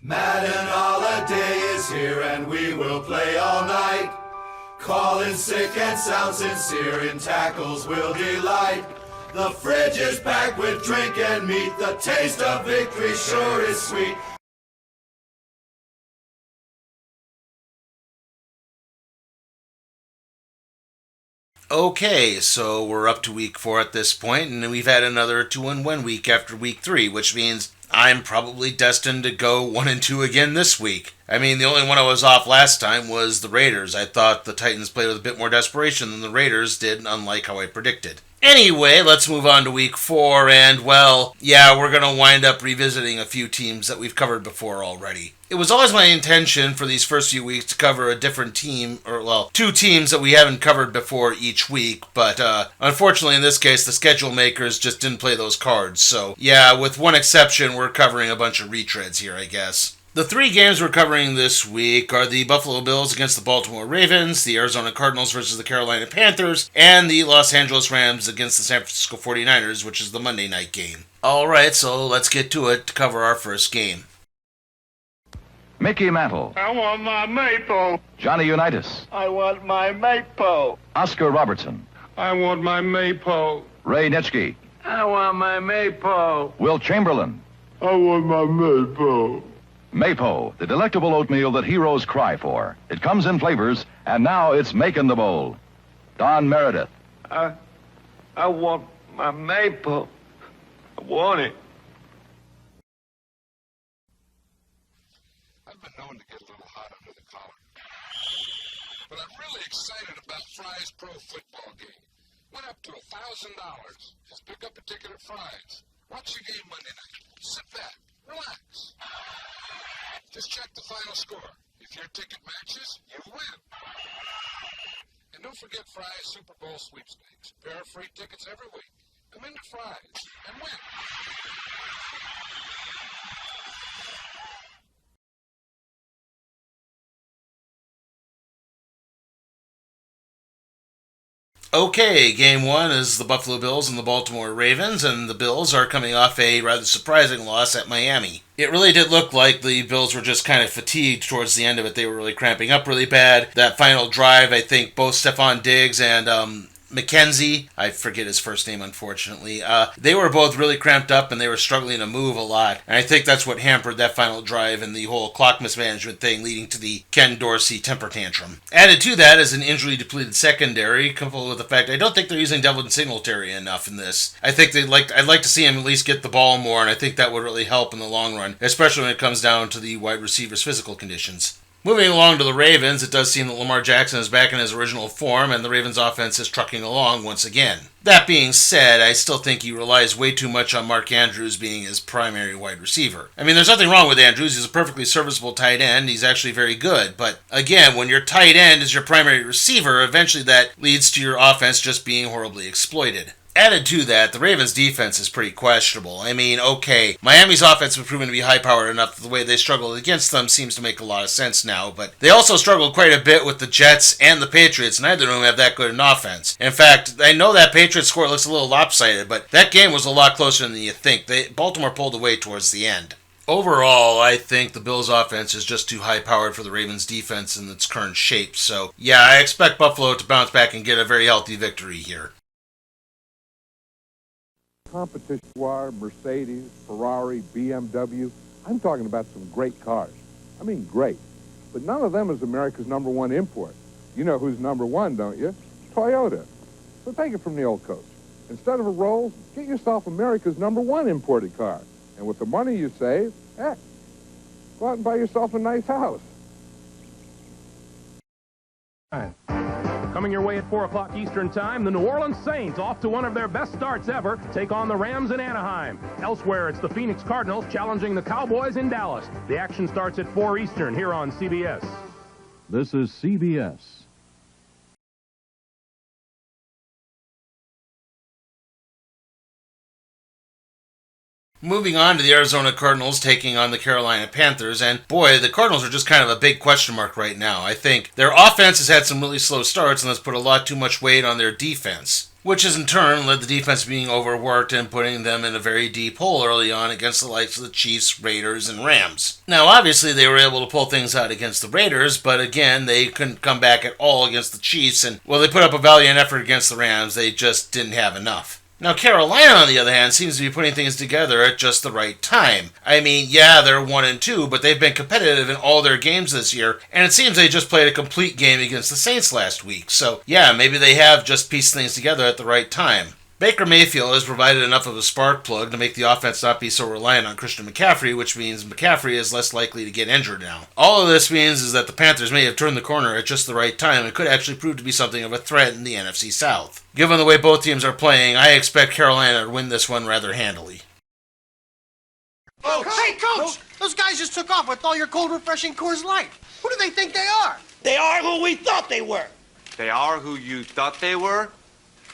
Madden holiday is here and we will play all night. Calling sick and sound sincere, in tackles will delight. The fridge is packed with drink and meat, the taste of victory sure is sweet. Okay, so we're up to week 4 at this point, and we've had another 2-1 week after week 3, which means I'm probably destined to go 1-2 again this week. I mean, the only one I was off last time was the Raiders. I thought the Titans played with a bit more desperation than the Raiders did, unlike how I predicted. Anyway, let's move on to week 4, and well, yeah, we're going to wind up revisiting a few teams that we've covered before already. It was always my intention for these first few weeks to cover a different team, or well, 2 teams that we haven't covered before each week, but unfortunately in this case, the schedule makers just didn't play those cards, so yeah, with one exception, we're covering a bunch of retreads here, I guess. The 3 games we're covering this week are the Buffalo Bills against the Baltimore Ravens, the Arizona Cardinals versus the Carolina Panthers, and the Los Angeles Rams against the San Francisco 49ers, which is the Monday night game. Alright, so let's get to it to cover our first game. Mickey Mantle. I want my maple. Johnny Unitas. I want my maple. Oscar Robertson. I want my maple. Ray Nitschke. I want my maple. Will Chamberlain. I want my maple. Mapo, the delectable oatmeal that heroes cry for. It comes in flavors, and now it's making the bowl. Don Meredith. I want my maple. I want it. I've been known to get a little hot under the collar. But I'm really excited about Fry's Pro Football game. Went up to $1,000. Just pick up a ticket at Fry's. Watch the game Monday night. Sit back. Relax. Just check the final score. If your ticket matches, you win. And don't forget Fry's Super Bowl sweepstakes. Pair of free tickets every week. Come into Fry's and win. Okay, game 1 is the Buffalo Bills and the Baltimore Ravens, and the Bills are coming off a rather surprising loss at Miami. It really did look like the Bills were just kind of fatigued towards the end of it. They were really cramping up really bad. That final drive, I think both Stephon Diggs and McKenzie, I forget his first name unfortunately, they were both really cramped up and they were struggling to move a lot. And I think that's what hampered that final drive and the whole clock mismanagement thing, leading to the Ken Dorsey temper tantrum. Added to that is an injury-depleted secondary, coupled with the fact I don't think they're using Devin Singletary enough in this. I think I'd like to see him at least get the ball more, and I think that would really help in the long run, especially when it comes down to the wide receivers' physical conditions. Moving along to the Ravens, it does seem that Lamar Jackson is back in his original form, and the Ravens' offense is trucking along once again. That being said, I still think he relies way too much on Mark Andrews being his primary wide receiver. I mean, there's nothing wrong with Andrews. He's a perfectly serviceable tight end. He's actually very good. But again, when your tight end is your primary receiver, eventually that leads to your offense just being horribly exploited. Added to that, the Ravens' defense is pretty questionable. I mean, okay, Miami's offense was proven to be high-powered enough that the way they struggled against them seems to make a lot of sense now, but they also struggled quite a bit with the Jets and the Patriots. Neither of them have that good an offense. In fact, I know that Patriots score looks a little lopsided, but that game was a lot closer than you think. Baltimore pulled away towards the end. Overall, I think the Bills' offense is just too high-powered for the Ravens' defense in its current shape, so yeah, I expect Buffalo to bounce back and get a very healthy victory here. Competition Jaguar, Mercedes, Ferrari, BMW. I'm talking about some great cars. I mean great. But none of them is America's #1 import. You know who's #1, don't you? Toyota. So take it from the old coach. Instead of a Rolls, get yourself America's #1 imported car. And with the money you save, heck, go out and buy yourself a nice house. Coming your way at 4 o'clock Eastern Time, the New Orleans Saints, off to one of their best starts ever, take on the Rams in Anaheim. Elsewhere, it's the Phoenix Cardinals challenging the Cowboys in Dallas. The action starts at 4 Eastern here on CBS. This is CBS. Moving on to the Arizona Cardinals taking on the Carolina Panthers, and boy, the Cardinals are just kind of a big question mark right now. I think their offense has had some really slow starts and has put a lot too much weight on their defense, which has in turn led the defense being overworked and putting them in a very deep hole early on against the likes of the Chiefs, Raiders, and Rams. Now, obviously, they were able to pull things out against the Raiders, but again, they couldn't come back at all against the Chiefs, and while they put up a valiant effort against the Rams, they just didn't have enough. Now, Carolina, on the other hand, seems to be putting things together at just the right time. I mean, yeah, they're 1-2, but they've been competitive in all their games this year, and it seems they just played a complete game against the Saints last week. So, yeah, maybe they have just pieced things together at the right time. Baker Mayfield has provided enough of a spark plug to make the offense not be so reliant on Christian McCaffrey, which means McCaffrey is less likely to get injured now. All of this means is that the Panthers may have turned the corner at just the right time and could actually prove to be something of a threat in the NFC South. Given the way both teams are playing, I expect Carolina to win this one rather handily. Hey, Coach! Those guys just took off with all your cold, refreshing Coors Light. Who do they think they are? They are who we thought they were. They are who you thought they were?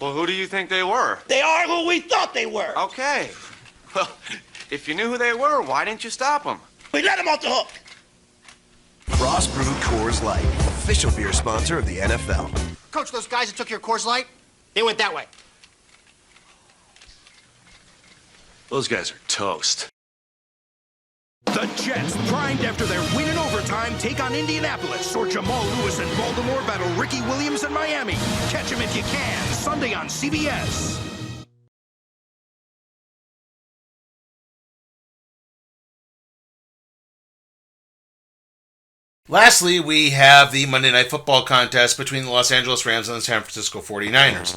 Well, who do you think they were? They are who we thought they were. Okay. Well, if you knew who they were, why didn't you stop them? We let them off the hook. Frost Brewed Coors Light, official beer sponsor of the NFL. Coach, those guys that took your Coors Light, they went that way. Those guys are toast. The Jets, primed after their win in overtime, take on Indianapolis, or Jamal Lewis and Baltimore battle Ricky Williams and Miami. Catch him if you can, Sunday on CBS. Lastly, we have the Monday Night Football contest between the Los Angeles Rams and the San Francisco 49ers.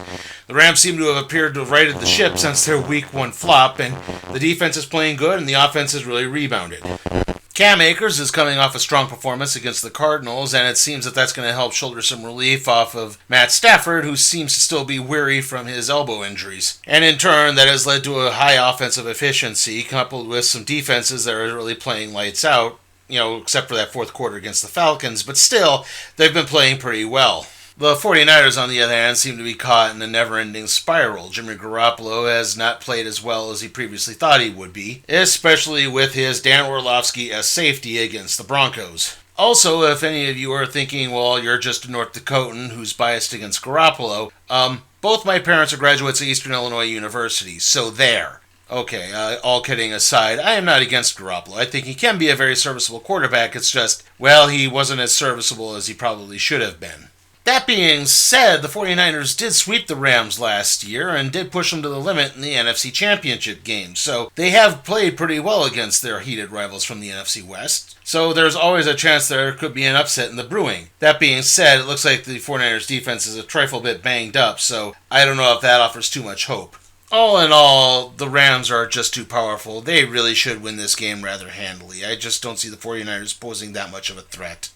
The Rams seem to have appeared to have righted the ship since their Week 1 flop, and the defense is playing good and the offense has really rebounded. Cam Akers is coming off a strong performance against the Cardinals, and it seems that that's going to help shoulder some relief off of Matt Stafford, who seems to still be weary from his elbow injuries. And in turn, that has led to a high offensive efficiency, coupled with some defenses that are really playing lights out, except for that fourth quarter against the Falcons, but still, they've been playing pretty well. The 49ers, on the other hand, seem to be caught in a never-ending spiral. Jimmy Garoppolo has not played as well as he previously thought he would be, especially with his Dan Orlovsky as safety against the Broncos. Also, if any of you are thinking, well, you're just a North Dakotan who's biased against Garoppolo, both my parents are graduates of Eastern Illinois University, so there. Okay, all kidding aside, I am not against Garoppolo. I think he can be a very serviceable quarterback. It's just, well, he wasn't as serviceable as he probably should have been. That being said, the 49ers did sweep the Rams last year and did push them to the limit in the NFC Championship game, so they have played pretty well against their heated rivals from the NFC West. So there's always a chance there could be an upset in the brewing. That being said, it looks like the 49ers defense is a trifle bit banged up, so I don't know if that offers too much hope. All in all, the Rams are just too powerful. They really should win this game rather handily. I just don't see the 49ers posing that much of a threat.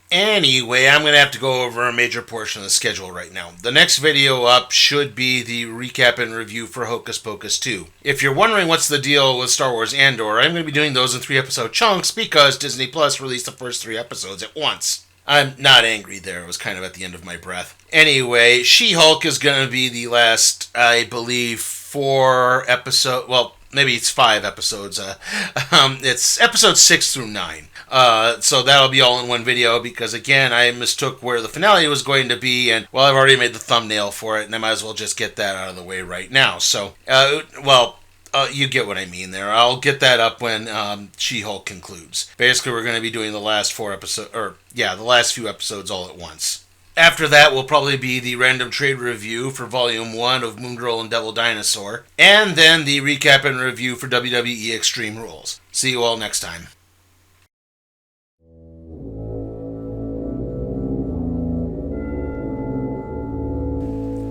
Anyway, I'm going to have to go over a major portion of the schedule right now. The next video up should be the recap and review for Hocus Pocus 2. If you're wondering what's the deal with Star Wars Andor, I'm going to be doing those in 3-episode chunks because Disney Plus released the first 3 episodes at once. I'm not angry there. It was kind of at the end of my breath. Anyway, She-Hulk is going to be the last, I believe, 4 episodes. Well, maybe it's 5 episodes. It's episodes 6 through 9. So that'll be all in one video because, again, I mistook where the finale was going to be, and, well, I've already made the thumbnail for it, and I might as well just get that out of the way right now. So, you get what I mean there. I'll get that up when She-Hulk concludes. Basically, we're going to be doing the last 4 episodes, the last few episodes all at once. After that will probably be the random trade review for Volume 1 of Moon Girl and Devil Dinosaur, and then the recap and review for WWE Extreme Rules. See you all next time.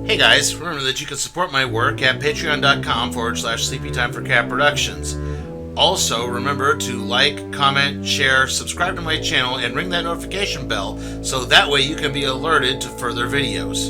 Hey guys, remember that you can support my work at patreon.com/sleepytimeforcat productions. Also, remember to like, comment, share, subscribe to my channel, and ring that notification bell so that way you can be alerted to further videos.